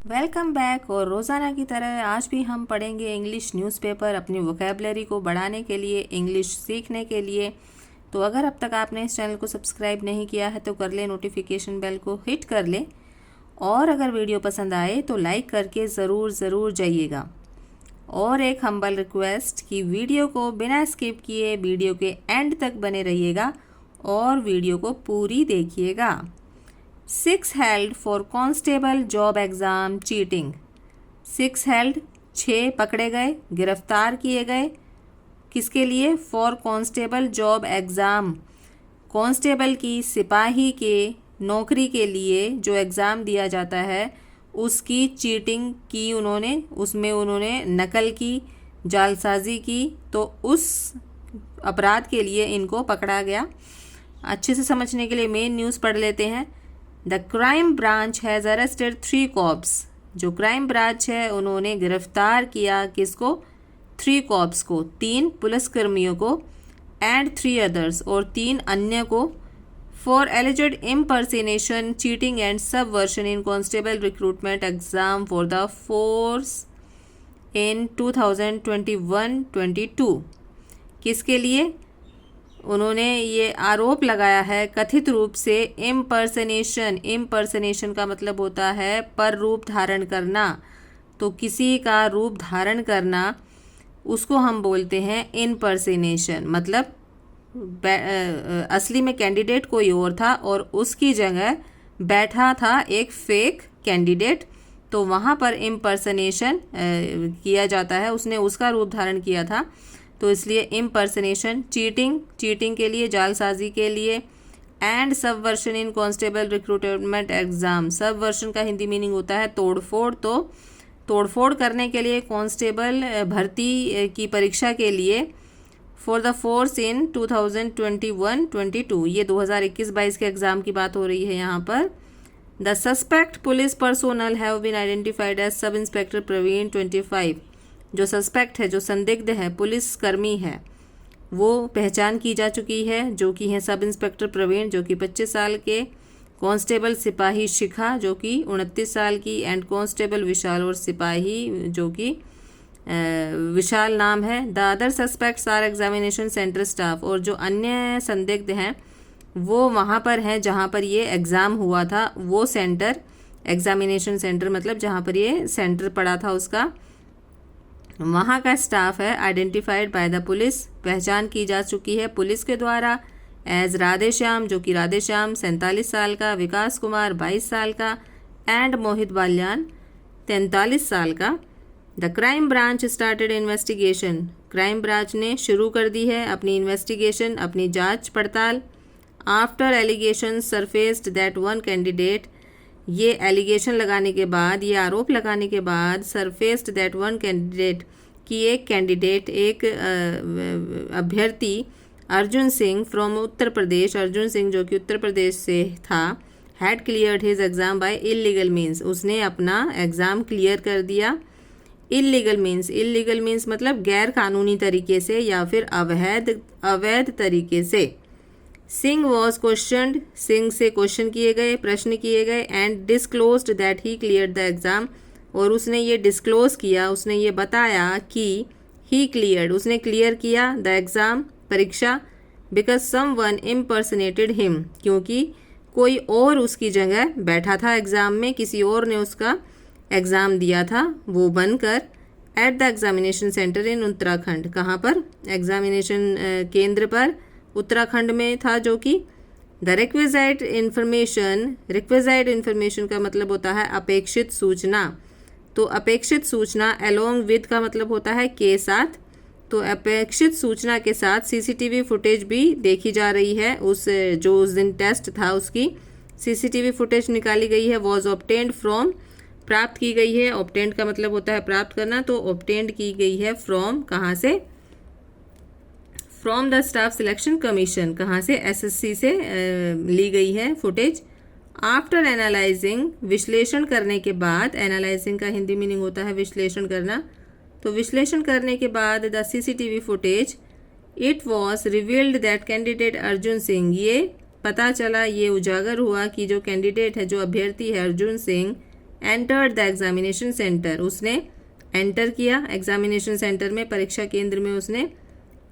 Welcome back. और रोज़ाना की तरह आज भी हम पढ़ेंगे इंग्लिश न्यूज़पेपर अपनी वोकेबलरी को बढ़ाने के लिए, इंग्लिश सीखने के लिए। तो अगर अब तक आपने इस चैनल को सब्सक्राइब नहीं किया है तो कर ले, नोटिफिकेशन बेल को हिट कर ले और अगर वीडियो पसंद आए तो लाइक करके ज़रूर जाइएगा। और एक हम्बल रिक्वेस्ट कि वीडियो को बिना स्किप किए वीडियो के एंड तक बने रहिएगा और वीडियो को पूरी देखिएगा। 6 held for constable job exam cheating. 6 held 6 पकड़े गए, गिरफ्तार किए गए। किसके लिए? For constable job exam, constable की, सिपाही के नौकरी के लिए जो एग्ज़ाम दिया जाता है उसकी चीटिंग की उन्होंने, उसमें उन्होंने नकल की, जालसाजी की। तो उस अपराध के लिए इनको पकड़ा गया। अच्छे से समझने के लिए मेन न्यूज़ पढ़ लेते हैं। The crime branch has arrested 3 cops. जो क्राइम ब्रांच है उन्होंने गिरफ्तार किया किसको? 3 कॉप्स को, 3 पुलिसकर्मियों को, एंड 3 अदर्स और 3 अन्य को, for alleged impersonation, cheating and subversion in constable recruitment exam for the force in 2021-22। किसके लिए उन्होंने ये आरोप लगाया है? कथित रूप से इम्पर्सनेशन। इम्पर्सनेशन का मतलब होता है पर रूप धारण करना। तो किसी का रूप धारण करना उसको हम बोलते हैं इम्पर्सनेशन। मतलब असली में कैंडिडेट कोई और था और उसकी जगह बैठा था एक फेक कैंडिडेट, तो वहाँ पर इम्पर्सनेशन किया जाता है। उसने उसका रूप धारण किया था तो इसलिए इम्पर्सनेशन। चीटिंग के लिए, जालसाजी के लिए। And subversion in constable recruitment exam. Subversion का हिंदी मीनिंग होता है तोड़फोड़। तो तोड़फोड़ करने के लिए कांस्टेबल भर्ती की परीक्षा के लिए फॉर द फोर्स इन 2021-22, ये 2021-22 के एग्ज़ाम की बात हो रही है यहाँ पर। The suspect police personnel have been identified as sub inspector Praveen 25। जो सस्पेक्ट है, जो संदिग्ध है, पुलिस कर्मी है, वो पहचान की जा चुकी है, जो कि हैं सब इंस्पेक्टर प्रवीण जो कि 25 साल के, कांस्टेबल सिपाही शिखा जो कि 29 साल की, एंड कांस्टेबल विशाल और सिपाही जो कि विशाल नाम है। The other suspects are examination centre staff. और जो अन्य संदिग्ध हैं वो वहाँ पर हैं जहाँ पर ये एग्ज़ाम हुआ था, वो सेंटर, एग्जामिनेशन सेंटर मतलब जहाँ पर ये सेंटर पड़ा था उसका, वहाँ का स्टाफ है। आइडेंटिफाइड बाय द पुलिस, पहचान की जा चुकी है पुलिस के द्वारा। एज राधेश्याम जो कि राधेश्याम 47 साल का, विकास कुमार 22 साल का, एंड मोहित बाल्यान 43 साल का। The crime branch started investigation. Crime branch ने शुरू कर दी है अपनी इन्वेस्टिगेशन, अपनी जांच पड़ताल। After allegation surfaced that one candidate, ये एलिगेशन लगाने के बाद, ये आरोप लगाने के बाद, सरफेस्ड दैट वन कैंडिडेट कि एक कैंडिडेट, एक अभ्यर्थी अर्जुन सिंह फ्रॉम उत्तर प्रदेश, अर्जुन सिंह जो कि उत्तर प्रदेश से था, had cleared his exam by illegal means, उसने अपना एग्ज़ाम क्लियर कर दिया। इलीगल मीन्स मतलब गैर कानूनी तरीके से या फिर अवैध तरीके से। सिंह वॉज क्वेश्चनड, सिंह से क्वेश्चन किए गए, प्रश्न किए गए। And disclosed that he cleared the exam, और उसने ये डिस्क्लोज किया, उसने ये बताया कि ही क्लियर्ड, उसने क्लियर किया द एग्ज़ाम, परीक्षा, बिकॉज सम वन इम्पर्सनेटेड हिम, क्योंकि कोई और उसकी जगह बैठा था एग्ज़ाम में, किसी और ने उसका एग्ज़ाम दिया था वो बनकर। एट द एग्जामिनेशन सेंटर इन उत्तराखंड, कहाँ पर? एग्जामिनेशन केंद्र पर उत्तराखंड में था जो कि। द रिक्विजाइट इन्फॉर्मेशन का मतलब होता है अपेक्षित सूचना। तो अपेक्षित सूचना अलोंग विद का मतलब होता है के साथ। तो अपेक्षित सूचना के साथ सीसीटीवी फुटेज भी देखी जा रही है। जो उस दिन टेस्ट था उसकी सीसीटीवी फुटेज निकाली गई है। वॉज ऑब्टेन्ड फ्रॉम, प्राप्त की गई है। ऑब्टेन्ड का मतलब होता है प्राप्त करना, तो ऑब्टेन्ड की गई है फ्रॉम, कहाँ से? From the staff selection commission, कहाँ से? एसएससी से ली गई है फुटेज। आफ्टर एनालाइजिंग, विश्लेषण करने के बाद, एनालाइजिंग का हिंदी मीनिंग होता है विश्लेषण करना, तो विश्लेषण करने के बाद the CCTV footage, it was revealed that candidate Arjun Singh, ये पता चला, ये उजागर हुआ कि जो कैंडिडेट है, जो अभ्यर्थी है Arjun Singh, entered the examination centre, उसने एंटर किया एग्जामिनेशन सेंटर में, परीक्षा केंद्र में उसने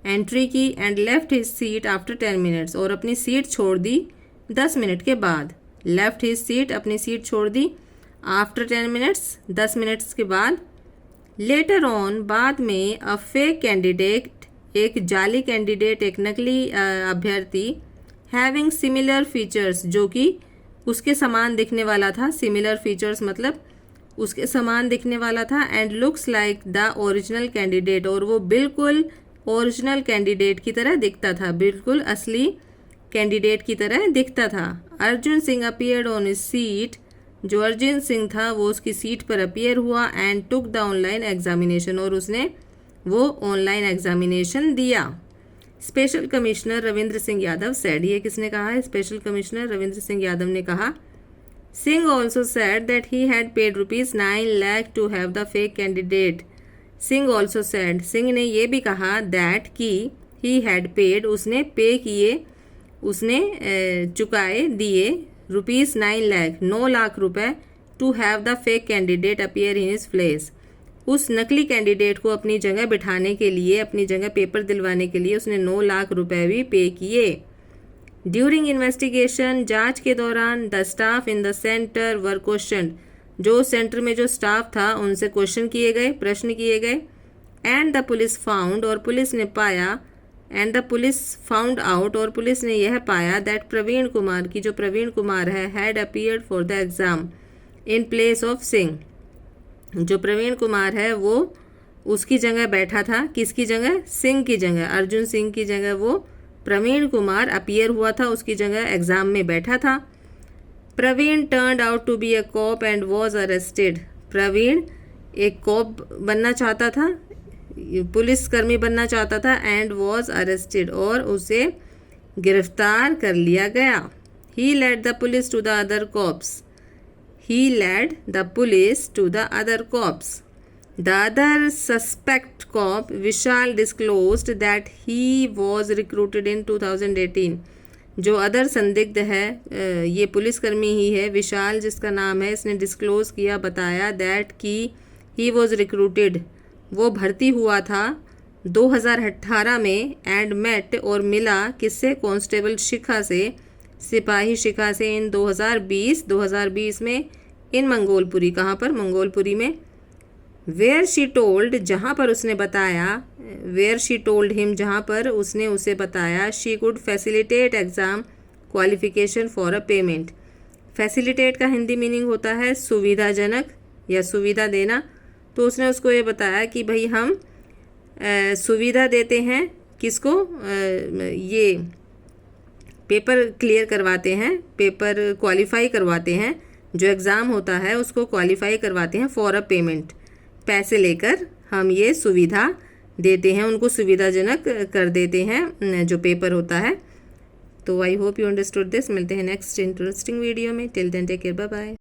एंट्री की। And left his seat after 10 minutes, और अपनी सीट छोड़ दी 10 मिनट के बाद। लेफ्ट हिज सीट, अपनी सीट छोड़ दी आफ्टर 10 मिनट्स, 10 मिनट्स के बाद। लेटर ऑन, बाद में, अ फेक कैंडिडेट, एक जाली कैंडिडेट, एक नकली अभ्यर्थी, हैविंग सिमिलर फीचर्स, जो कि उसके समान दिखने वाला था। सिमिलर फीचर्स मतलब उसके समान दिखने वाला था। And looks like the original candidate, और वो बिल्कुल ओरिजिनल कैंडिडेट की तरह दिखता था, बिल्कुल असली कैंडिडेट की तरह दिखता था। Arjun Singh appeared on his seat, जो अर्जुन सिंह था वो उसकी सीट पर अपीयर हुआ। And took the online examination, और उसने वो ऑनलाइन एग्जामिनेशन दिया। Special commissioner Ravindra Singh Yadav said, ये किसने कहा है? स्पेशल कमिश्नर रविंद्र सिंह यादव ने कहा। Singh also said that he had paid ₹9 lakh to have the fake candidate. Singh also said, Singh ने ये भी कहा दैट कि ही हैड पेड, उसने पे किए, उसने चुकाए, दिए ₹9 लाख, 9 लाख रुपए, to have the fake candidate appear in his place, उस नकली कैंडिडेट को अपनी जगह बिठाने के लिए, अपनी जगह पेपर दिलवाने के लिए उसने 9 लाख रुपए भी पे किए। ड्यूरिंग इन्वेस्टिगेशन, जांच के दौरान, the staff in the centre were question, जो सेंटर में जो स्टाफ था उनसे क्वेश्चन किए गए, प्रश्न किए गए। एंड द पुलिस फाउंड, और पुलिस ने पाया, and the police found out, और पुलिस ने यह पाया दैट प्रवीण कुमार, की जो प्रवीण कुमार है, had appeared for the exam in place of Singh, जो प्रवीण कुमार है वो उसकी जगह बैठा था। किसकी जगह? सिंह की जगह, अर्जुन सिंह की जगह वो प्रवीण कुमार अपीयर हुआ था, उसकी जगह एग्जाम में बैठा था। Praveen turned out to be a cop and was arrested, Praveen एक कॉप बनना चाहता था, पुलिसकर्मी बनना चाहता था। एंड वॉज अरेस्टेड, और उसे गिरफ्तार कर लिया गया। He led the police to the other cops, he led the police to the other cops. The other suspect cop, Vishal, disclosed that he was recruited in 2018. जो अदर संदिग्ध है, ये पुलिसकर्मी ही है, विशाल जिसका नाम है, इसने डिस्क्लोज किया, बताया दैट कि ही वॉज रिक्रूटेड, वो भर्ती हुआ था 2018 में। एंड मेट, और मिला किससे? कांस्टेबल शिखा से, सिपाही शिखा से, इन 2020 में, इन मंगोलपुरी, कहाँ पर? मंगोलपुरी में। वेयर शी टोल्ड, जहाँ पर उसने बताया, वेयर शी टोल्ड हिम, जहाँ पर उसने उसे बताया, she could facilitate exam qualification for a payment. Facilitate का हिंदी मीनिंग होता है सुविधाजनक या सुविधा देना। तो उसने उसको ये बताया कि भाई हम सुविधा देते हैं, किसको? ये पेपर क्लियर करवाते हैं, पेपर क्वालिफाई करवाते हैं, जो एग्ज़ाम होता है उसको क्वालिफाई करवाते हैं फॉर अ पेमेंट, पैसे लेकर हम ये सुविधा देते हैं, उनको सुविधाजनक कर देते हैं जो पेपर होता है। तो I hope you understood this. मिलते हैं नेक्स्ट इंटरेस्टिंग वीडियो में। Till then take care, bye bye.